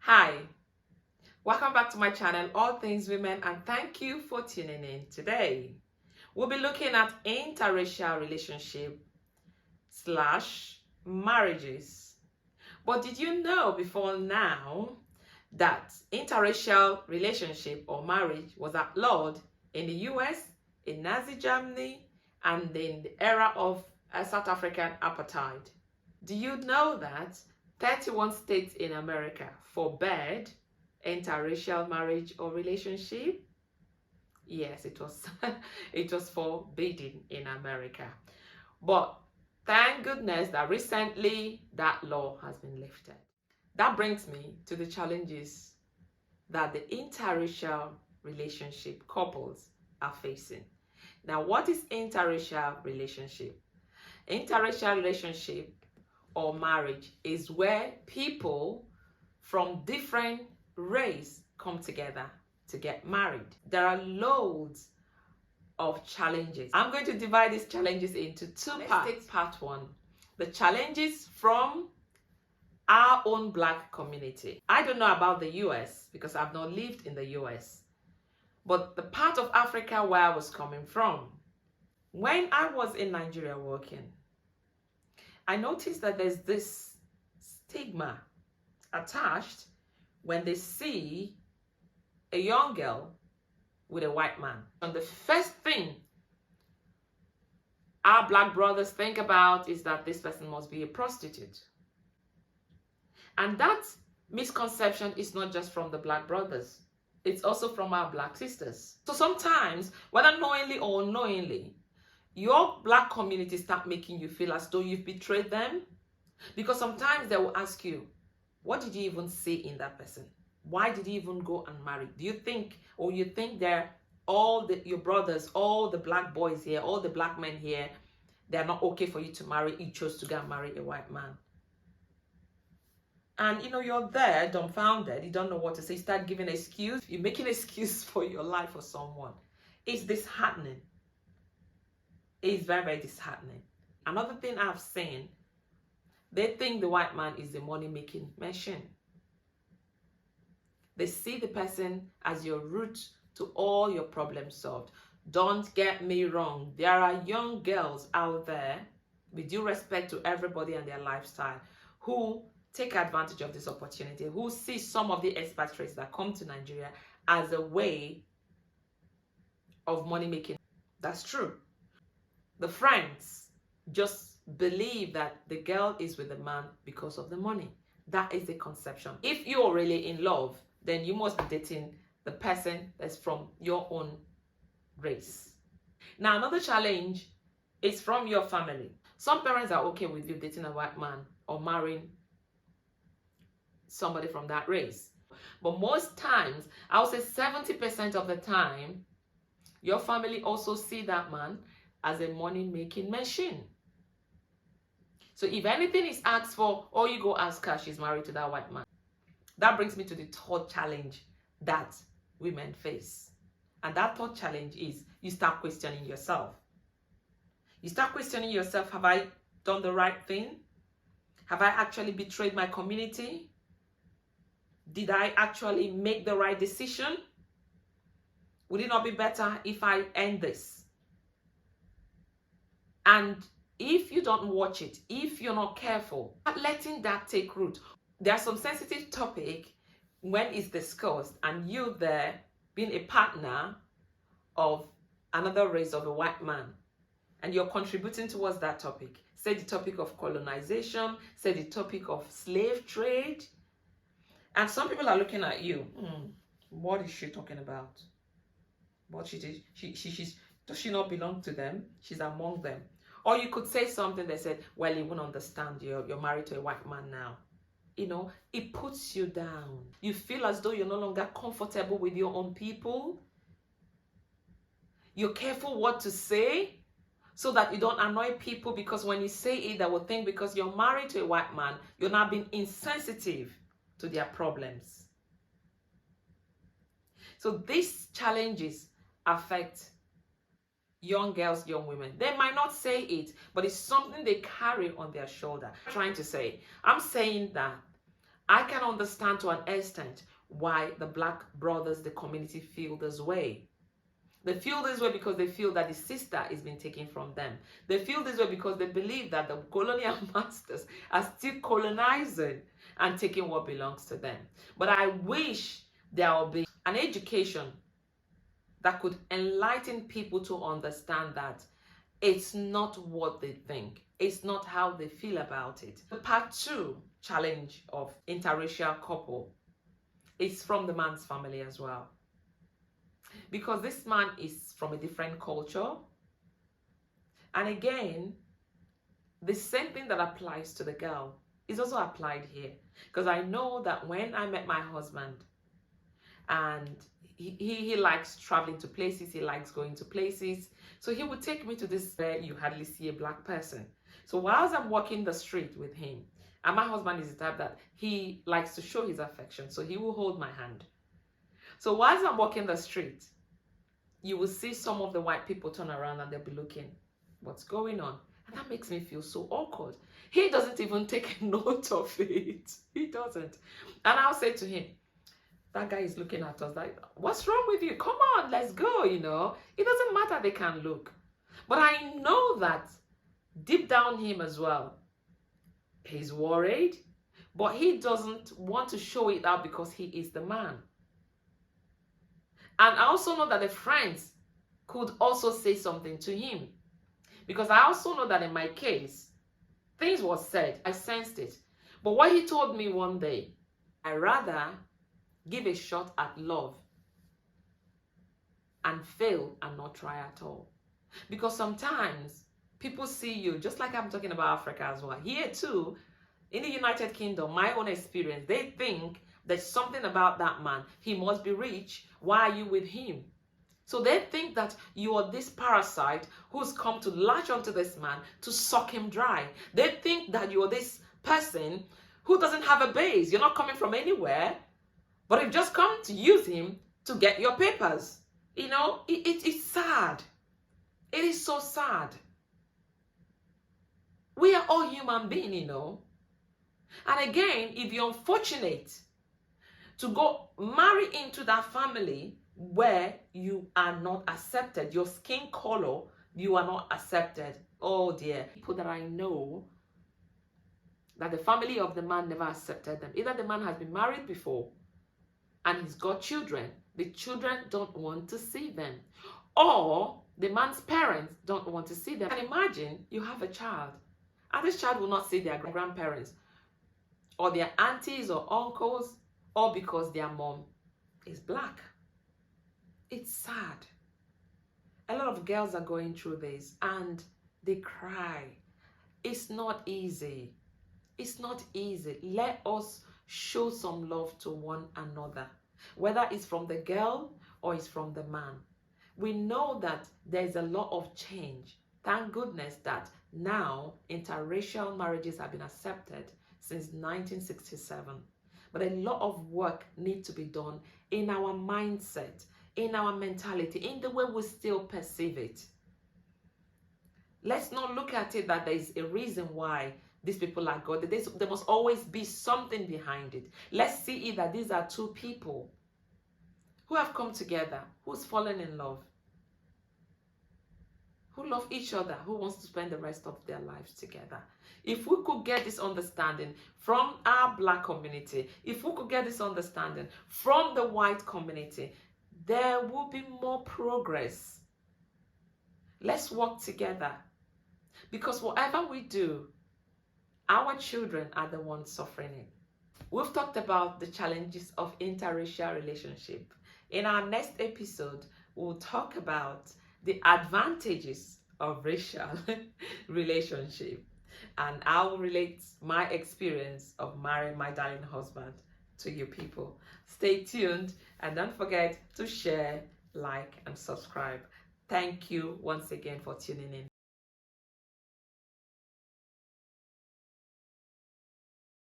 Hi, welcome back to my channel, All Things Women, and thank you for tuning in today. We'll be looking at interracial relationship slash marriages. But did you know before now that interracial relationship or marriage was outlawed in the US, in Nazi Germany, and in the era of South African apartheid? Do you know that 31 states in America forbade interracial marriage or relationship? Yes, it was it was forbidden in America. But thank goodness that recently that law has been lifted. That brings me to the challenges that the interracial relationship couples are facing. Now, what is interracial relationship? Interracial relationship or marriage is where people from different race come together to get married. There are loads of challenges. I'm going to divide these challenges into two parts. Let's take part one, the challenges from our own Black community. I don't know about the US because I've not lived in the US, but the part of Africa where I was coming from, when I was in Nigeria working, I noticed that there's this stigma attached when they see a young girl with a white man. And the first thing our Black brothers think about is that this person must be a prostitute. And that misconception is not just from the Black brothers, it's also from our Black sisters. So sometimes, whether knowingly or unknowingly, your Black community start making you feel as though you've betrayed them, because sometimes they will ask you, what did you even see in that person? Why did you even go and marry? Do you think, or you think they're your brothers, all the Black boys here, all the Black men here, they're not okay for you to marry? You chose to go and marry a white man. And you're there dumbfounded, you don't know what to say, you start giving an excuse, you're making an excuse for your life for someone. It's disheartening. It's very, very disheartening. Another thing I've seen, they think the white man is the money-making machine. They see the person as your root to all your problems solved. Don't get me wrong. There are young girls out there, with due respect to everybody and their lifestyle, who take advantage of this opportunity, who see some of the expatriates that come to Nigeria as a way of money making. That's true. The friends just believe that the girl is with the man because of the money. That is the conception. If you're really in love, then you must be dating the person that's from your own race. Now, another challenge is from your family. Some parents are okay with you dating a white man or marrying somebody from that race. But most times, I would say 70% of the time, your family also see that man as a money-making machine. So if anything is asked for, or you go ask her, she's married to that white man. That brings me to the third challenge that women face. And that third challenge is you start questioning yourself. You start questioning yourself, have I done the right thing? Have I actually betrayed my community? Did I actually make the right decision? Would it not be better if I end this? And if you don't watch it, if you're not careful, letting that take root. There are some sensitive topic when it's discussed and you there being a partner of another race, of a white man, and you're contributing towards that topic. Say the topic of colonization, say the topic of slave trade. And some people are looking at you, what is she talking about? What does she not belong to them? She's among them. Or you could say something that said, well, you won't understand, you're married to a white man now. It puts you down. You feel as though you're no longer comfortable with your own people. You're careful what to say so that you don't annoy people, because when you say it, they will think because you're married to a white man, you're not being insensitive to their problems. So these challenges affect young girls, young women. They might not say it, but it's something they carry on their shoulder. I'm trying to say, I'm saying that I can understand to an extent why the black brothers, the community, feel this way. They feel this way because they feel that the sister is being taken from them. They feel this way because they believe that the colonial masters are still colonizing and taking what belongs to them. But I wish there will be an education that could enlighten people to understand that it's not what they think. It's not how they feel about it. The part 2 challenge of interracial couple is from the man's family as well. Because this man is from a different culture. And again, the same thing that applies to the girl is also applied here. Because I know that when I met my husband, and he likes traveling to places, he likes going to places. So he would take me to this where you hardly see a black person. So whilst I'm walking the street with him, and my husband is the type that he likes to show his affection, so he will hold my hand. So whilst I'm walking the street, you will see some of the white people turn around and they'll be looking, what's going on? And that makes me feel so awkward. He doesn't even take a note of it. He doesn't. And I'll say to him, that guy is looking at us like, what's wrong with you? Come on, let's go, you know. It doesn't matter, they can look. But I know that deep down him as well, he's worried, but he doesn't want to show it out because he is the man. And I also know that the friends could also say something to him. Because I also know that in my case, things were said, I sensed it. But what he told me one day, I rather give a shot at love and fail and not try at all. Because sometimes people see you, just like I'm talking about Africa as well. Here too, in the United Kingdom, my own experience, they think there's something about that man. He must be rich. Why are you with him? So they think that you are this parasite who's come to latch onto this man to suck him dry. They think that you are this person who doesn't have a base. You're not coming from anywhere, but you've just come to use him to get your papers. You know, it's sad. It is so sad. We are all human beings, you know. And again, if you're unfortunate to go marry into that family where you are not accepted, your skin color, you are not accepted. Oh dear. People that I know that the family of the man never accepted them. Either the man has been married before and he's got children. The children don't want to see them. Or the man's parents don't want to see them. And imagine you have a child and this child will not see their grandparents or their aunties or uncles, or because their mom is black. It's sad. A lot of girls are going through this and they cry. It's not easy. It's not easy. Let us show some love to one another, whether it's from the girl or it's from the man. We know that there's a lot of change. Thank goodness that now interracial marriages have been accepted since 1967. But a lot of work needs to be done in our mindset, in our mentality, in the way we still perceive it. Let's not look at it that there is a reason why these people are God. There must always be something behind it. Let's see it that these are two people who have come together, who's fallen in love, who love each other, who wants to spend the rest of their lives together. If we could get this understanding from our black community, if we could get this understanding from the white community, there will be more progress. Let's work together. Because whatever we do, our children are the ones suffering it. We've talked about the challenges of interracial relationship. In our next episode, we'll talk about the advantages of racial relationship. And I'll relate my experience of marrying my darling husband to you people. Stay tuned and don't forget to share, like, and subscribe. Thank you once again for tuning in.